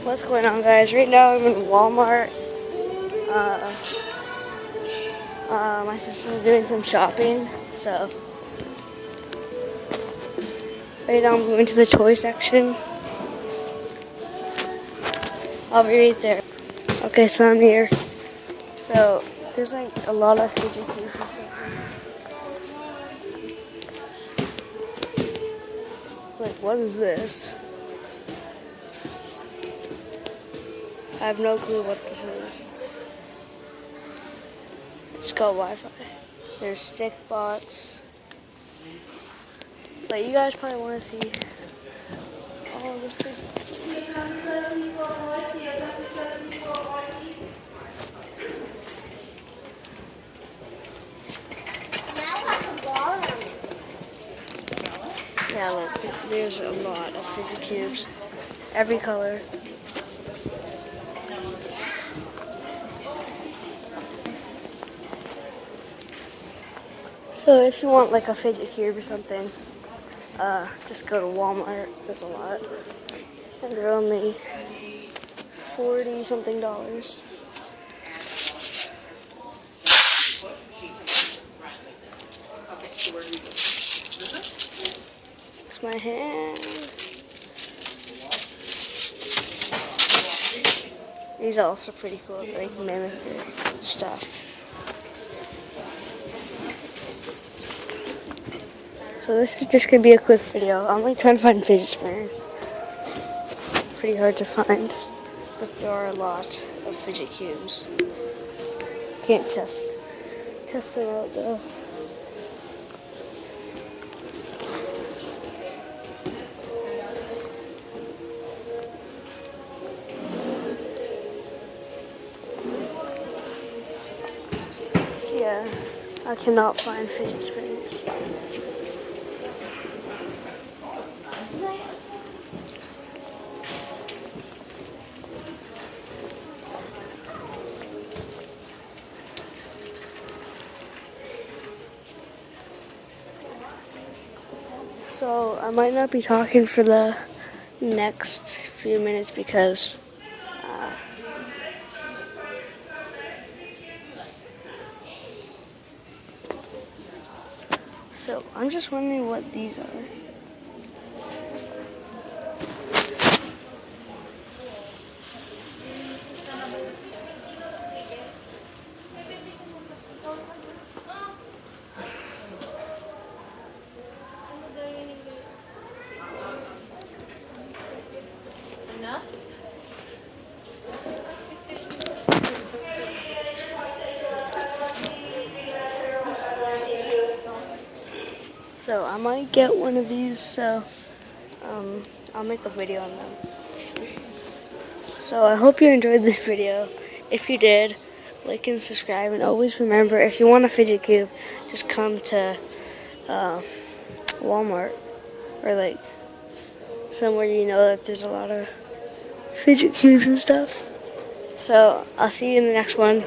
What's going on, guys? Right now I'm in Walmart. My sister's doing some shopping, so right now I'm going to the toy section. I'll be right there. Okay, so I'm here. So there's like a lot of fidget cubes and stuff. Like, what is this? I have no clue what this is. It's called Wi-Fi. There's stick bots. But you guys probably want to see all the fidget. Yeah, look, there's a lot of fidget cubes. Every color. So if you want like a fidget cube or something, just go to Walmart. There's a lot. And they're only $40-something. It's my hand. These are also pretty cool, like mimicry stuff. So this is just gonna be a quick video. I'm like trying to find fidget spinners. Pretty hard to find, but there are a lot of fidget cubes. Can't test them out though. Yeah, I cannot find fidget spinners. So I might not be talking for the next few minutes because so I'm just wondering what these are. So I might get one of these, so I'll make a video on them. So I hope you enjoyed this video. If you did, like and subscribe, and always remember, if you want a fidget cube, just come to Walmart or like somewhere you know that there's a lot of fidget cubes and stuff. So I'll see you in the next one.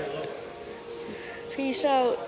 Peace out.